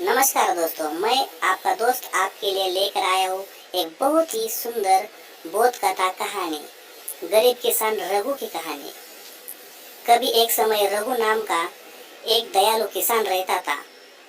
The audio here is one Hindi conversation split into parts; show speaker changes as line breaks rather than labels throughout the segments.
नमस्कार दोस्तों, मैं आपका दोस्त आपके लिए लेकर आया हूँ एक बहुत ही सुंदर बोध कथा कहानी, गरीब किसान रघु की कहानी। कभी एक समय रघु नाम का एक दयालु किसान रहता था।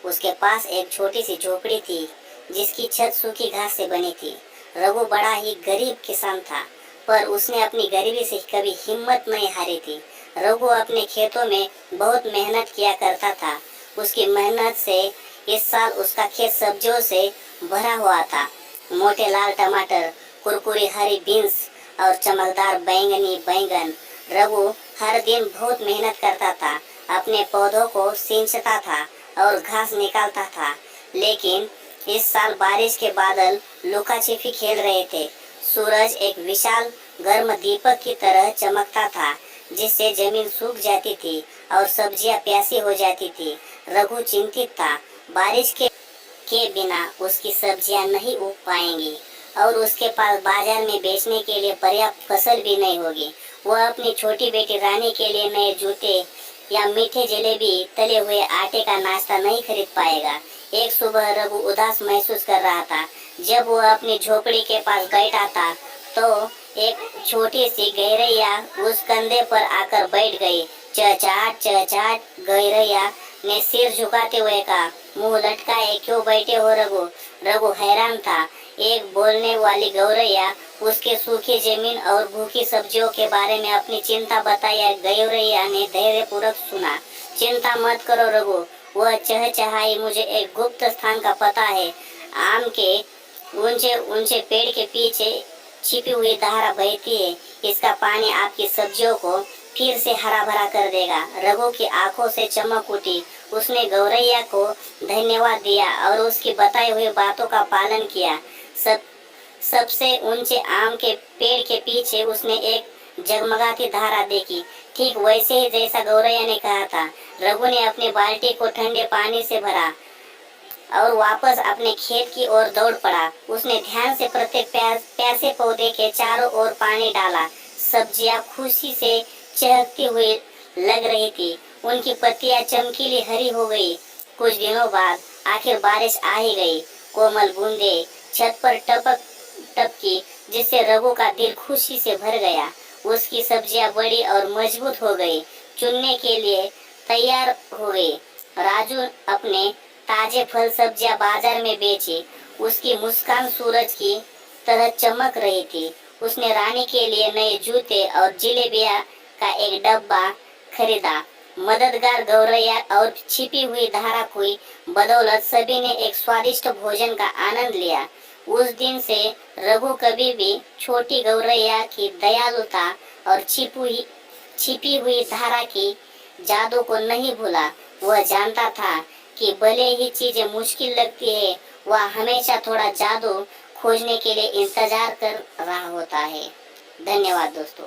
उसके पास एक छोटी सी झोपड़ी थी जिसकी छत सूखी घास से बनी थी। रघु बड़ा ही गरीब किसान था, पर उसने अपनी गरीबी से कभी हिम्मत नहीं हारी थी। रघु अपने खेतों में बहुत मेहनत किया करता था। उसकी मेहनत से इस साल उसका खेत सब्जियों से भरा हुआ था। मोटे लाल टमाटर, कुरकुरी हरी बीन्स और चमकदार बैंगनी बैंगन। रघु हर दिन बहुत मेहनत करता था, अपने पौधों को सींचता था और घास निकालता था। लेकिन इस साल बारिश के बादल लुका छिपी खेल रहे थे। सूरज एक विशाल गर्म दीपक की तरह चमकता था, जिससे जमीन सूख जाती थी और सब्जियां प्यासी हो जाती थी। रघु चिंतित था, बारिश के बिना उसकी सब्जियां नहीं उग पाएंगी और उसके पास बाजार में बेचने के लिए पर्याप्त फसल भी नहीं होगी। वह अपनी छोटी बेटी रानी के लिए नए जूते या मीठे जलेबी तले हुए आटे का नाश्ता नहीं खरीद पाएगा। एक सुबह रघु उदास महसूस कर रहा था। जब वह अपनी झोपड़ी के पास बैठा था तो एक छोटी सी गौरैया उस कंधे पर आकर बैठ गई। चहचहाट गौरैया ने सिर झुकाते हुए कहा, मुंह लटकाए क्यों बैठे हो रघु? रघु हैरान था। एक बोलने वाली गौरैया उसके सूखी जमीन और भूखी सब्जियों के बारे में अपनी चिंता बताई। गौरैया ने धैर्यपूर्वक सुना। चिंता मत करो रघु, वह चहचहाई, मुझे एक गुप्त स्थान का पता है। आम के ऊंचे ऊंचे पेड़ के पीछे छिपी हुई धारा बहती है। इसका पानी आपकी सब्जियों को फिर से हरा भरा कर देगा। रघु की आंखों से चमक उठी। उसने गौरैया को धन्यवाद दिया और उसकी बताई हुई बातों का पालन किया। सबसे ऊंचे आम के पेड़ के पीछे उसने एक जगमगाती धारा देखी, ठीक वैसे ही जैसा गौरैया ने कहा था। रघु ने अपनी बाल्टी को ठंडे पानी से भरा और वापस अपने खेत की ओर दौड़ पड़ा। उसने ध्यान से प्रत्येक प्यासे पौधे के चारों ओर पानी डाला। सब्जियां खुशी से चहकती हुई लग रही थी, उनकी पत्तियां चमकीली हरी हो गई। कुछ दिनों बाद आखिर बारिश आ ही गई। कोमल बूंदे छत पर टपकी, जिससे रघु का दिल खुशी से भर गया। उसकी सब्जियां बड़ी और मजबूत हो गई, चुनने के लिए तैयार हो गई। राजू अपने ताजे फल सब्जियां बाजार में बेची। उसकी मुस्कान सूरज की तरह चमक रही थी। उसने रानी के लिए नए जूते और जलेबियां का एक डब्बा खरीदा। मददगार गौरैया और छिपी हुई धारा की बदौलत सभी ने एक स्वादिष्ट भोजन का आनंद लिया। उस दिन से रघु कभी भी छोटी गौरैया की दयालुता और छिपी हुई धारा की जादू को नहीं भूला। वह जानता था कि भले ही चीजें मुश्किल लगती है, वह हमेशा थोड़ा जादू खोजने के लिए इंतजार कर रहा होता है। धन्यवाद दोस्तों।